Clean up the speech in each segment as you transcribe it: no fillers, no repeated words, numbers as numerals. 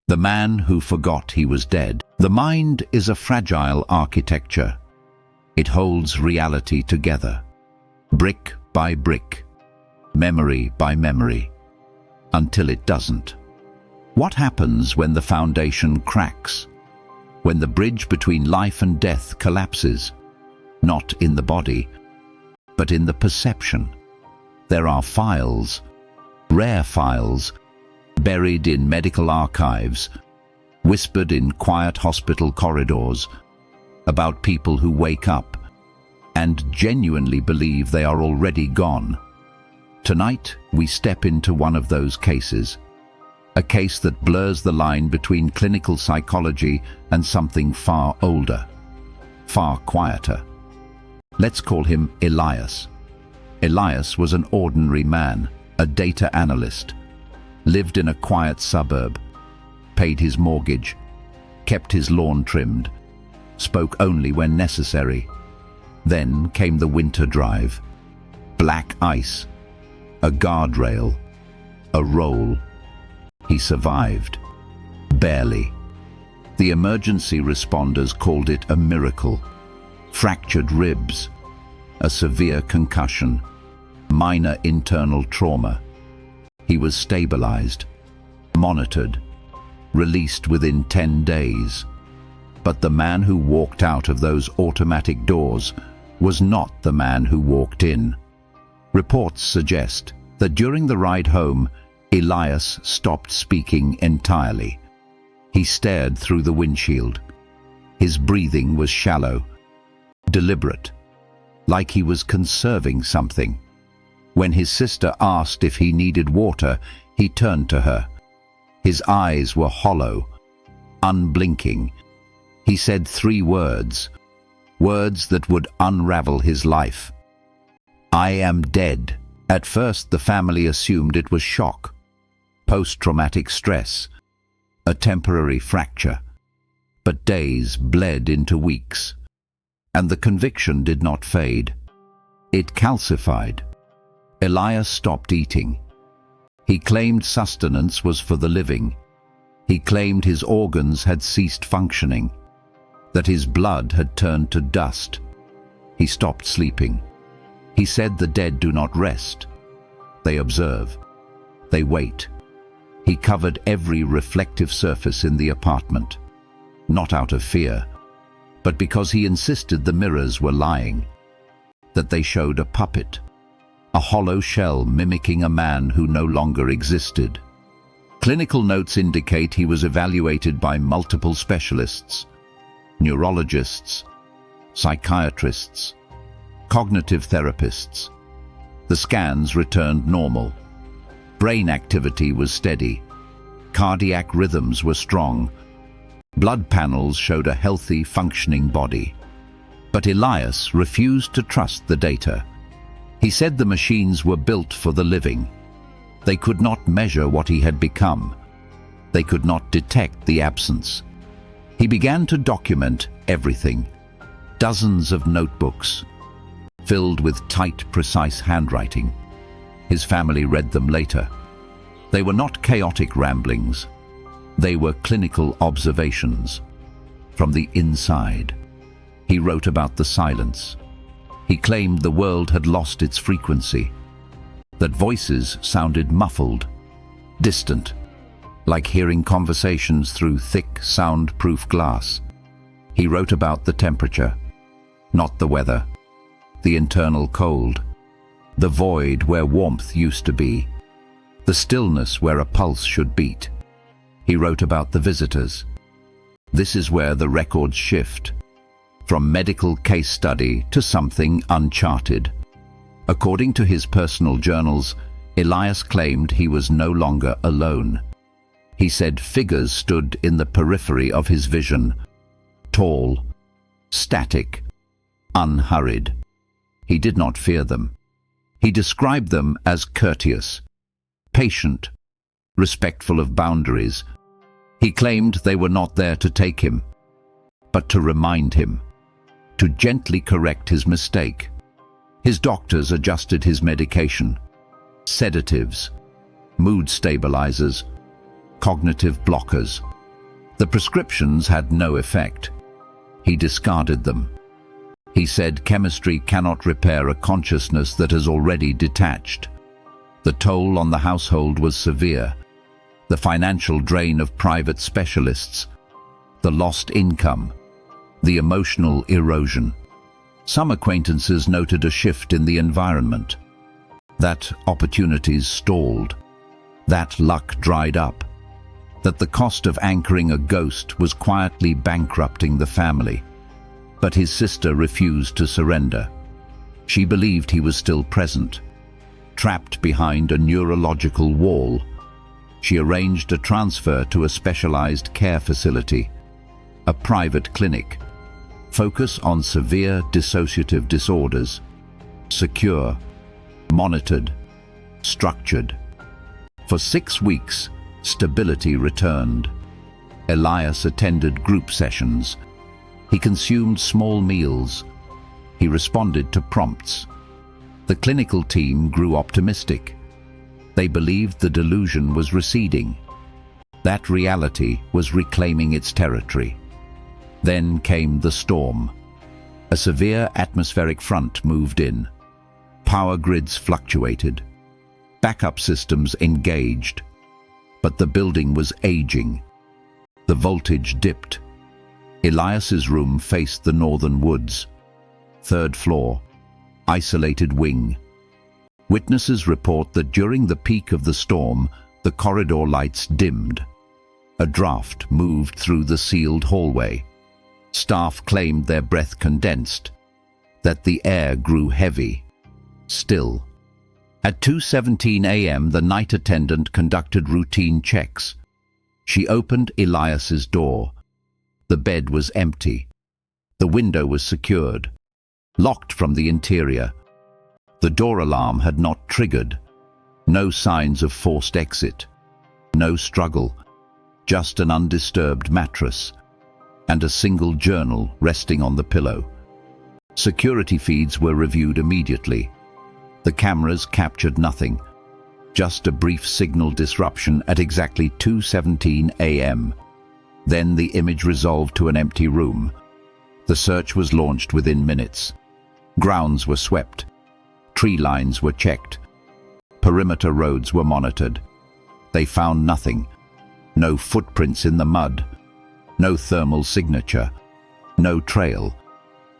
The man who forgot he was dead. The mind is a fragile architecture. It holds reality together, brick by brick, memory by memory, until it doesn't. What happens when the foundation cracks? When the bridge between life and death collapses? Not in the body, but in the perception. There are files, rare files, buried in medical archives, whispered in quiet hospital corridors, about people who wake up and genuinely believe they are already gone. Tonight, we step into one of those cases, a case that blurs the line between clinical psychology and something far older, far quieter. Let's call him Elias. Elias was an ordinary man, a data analyst, lived in a quiet suburb, paid his mortgage, kept his lawn trimmed, spoke only when necessary. Then came the winter drive. Black ice, a guardrail, a roll. He survived. Barely. The emergency responders called it a miracle. Fractured ribs, a severe concussion, minor internal trauma. He was stabilized, monitored, released within 10 days. But the man who walked out of those automatic doors was not the man who walked in. Reports suggest that during the ride home, Elias stopped speaking entirely. He stared through the windshield. His breathing was shallow, deliberate, like he was conserving something. When his sister asked if he needed water, he turned to her. His eyes were hollow, unblinking. He said 3 words, words that would unravel his life. "I am dead." At first, the family assumed it was shock, post-traumatic stress, a temporary fracture. But days bled into weeks, and the conviction did not fade. It calcified. Elias stopped eating. He claimed sustenance was for the living. He claimed his organs had ceased functioning, that his blood had turned to dust. He stopped sleeping. He said the dead do not rest. They observe. They wait. He covered every reflective surface in the apartment, not out of fear, but because he insisted the mirrors were lying, that they showed a puppet, a hollow shell mimicking a man who no longer existed. Clinical notes indicate he was evaluated by multiple specialists, neurologists, psychiatrists, cognitive therapists. The scans returned normal. Brain activity was steady. Cardiac rhythms were strong. Blood panels showed a healthy, functioning body. But Elias refused to trust the data. He said the machines were built for the living. They could not measure what he had become. They could not detect the absence. He began to document everything. Dozens of notebooks, filled with tight, precise handwriting. His family read them later. They were not chaotic ramblings. They were clinical observations. From the inside, he wrote about the silence. He claimed the world had lost its frequency, that voices sounded muffled, distant, like hearing conversations through thick, soundproof glass. He wrote about the temperature, not the weather, the internal cold, the void where warmth used to be, the stillness where a pulse should beat. He wrote about the visitors. This is where the records shift, from medical case study to something uncharted. According to his personal journals, Elias claimed he was no longer alone. He said figures stood in the periphery of his vision, tall, static, unhurried. He did not fear them. He described them as courteous, patient, respectful of boundaries. He claimed they were not there to take him, but to remind him, to gently correct his mistake. His doctors adjusted his medication, sedatives, mood stabilizers, cognitive blockers. The prescriptions had no effect. He discarded them. He said chemistry cannot repair a consciousness that has already detached. The toll on the household was severe. The financial drain of private specialists, the lost income, the emotional erosion. Some acquaintances noted a shift in the environment, that opportunities stalled, that luck dried up, that the cost of anchoring a ghost was quietly bankrupting the family. But his sister refused to surrender. She believed he was still present, trapped behind a neurological wall. She arranged a transfer to a specialized care facility, a private clinic. Focus on severe dissociative disorders. Secure, monitored, structured. For 6 weeks, stability returned. Elias attended group sessions. He consumed small meals. He responded to prompts. The clinical team grew optimistic. They believed the delusion was receding. That reality was reclaiming its territory. Then came the storm. A severe atmospheric front moved in. Power grids fluctuated. Backup systems engaged. But the building was aging. The voltage dipped. Elias's room faced the northern woods. 3rd floor, isolated wing. Witnesses report that during the peak of the storm, the corridor lights dimmed. A draft moved through the sealed hallway. Staff claimed their breath condensed, that the air grew heavy, still. At 2:17 a.m., the night attendant conducted routine checks. She opened Elias's door. The bed was empty. The window was secured, locked from the interior. The door alarm had not triggered. No signs of forced exit. No struggle. Just an undisturbed mattress and a single journal resting on the pillow. Security feeds were reviewed immediately. The cameras captured nothing. Just a brief signal disruption at exactly 2:17 a.m. Then the image resolved to an empty room. The search was launched within minutes. Grounds were swept. Tree lines were checked. Perimeter roads were monitored. They found nothing. No footprints in the mud. No thermal signature. No trail.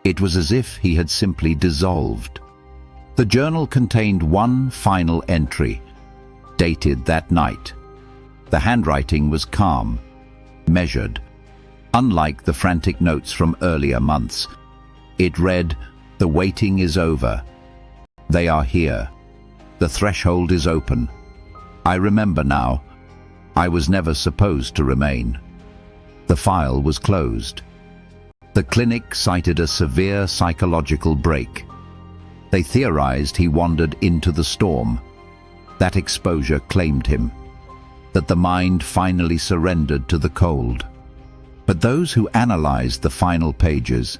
It was as if he had simply dissolved. The journal contained one final entry, dated that night. The handwriting was calm, measured. Unlike the frantic notes from earlier months, it read, "The waiting is over. They are here. The threshold is open. I remember now. I was never supposed to remain." The file was closed. The clinic cited a severe psychological break. They theorized he wandered into the storm. That exposure claimed him, that the mind finally surrendered to the cold. But those who analyzed the final pages,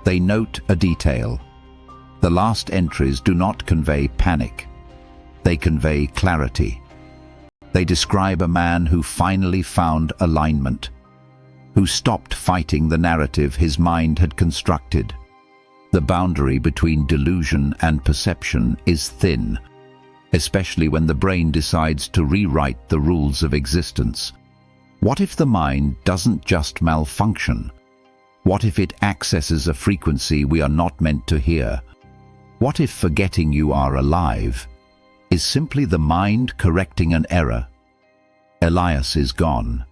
they note a detail. The last entries do not convey panic. They convey clarity. They describe a man who finally found alignment, who stopped fighting the narrative his mind had constructed. The boundary between delusion and perception is thin, especially when the brain decides to rewrite the rules of existence. What if the mind doesn't just malfunction? What if it accesses a frequency we are not meant to hear? What if forgetting you are alive is simply the mind correcting an error? Elias is gone.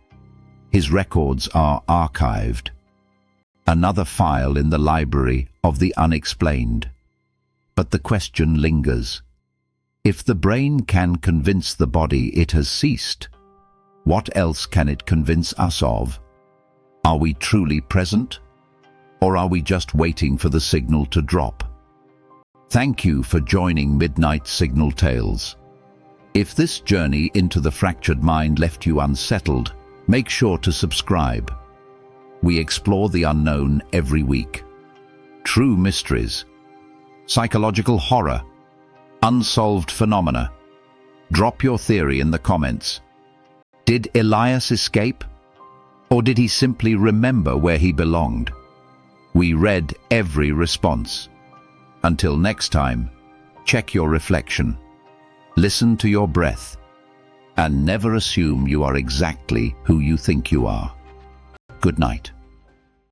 His records are archived. Another file in the library of the unexplained. But the question lingers. If the brain can convince the body it has ceased, what else can it convince us of? Are we truly present? Or are we just waiting for the signal to drop? Thank you for joining Midnight Signal Tales. If this journey into the fractured mind left you unsettled, make sure to subscribe. We explore the unknown every week. True mysteries, psychological horror, unsolved phenomena. Drop your theory in the comments. Did Elias escape? Or did he simply remember where he belonged? We read every response. Until next time, check your reflection, listen to your breath, and never assume you are exactly who you think you are. Good night.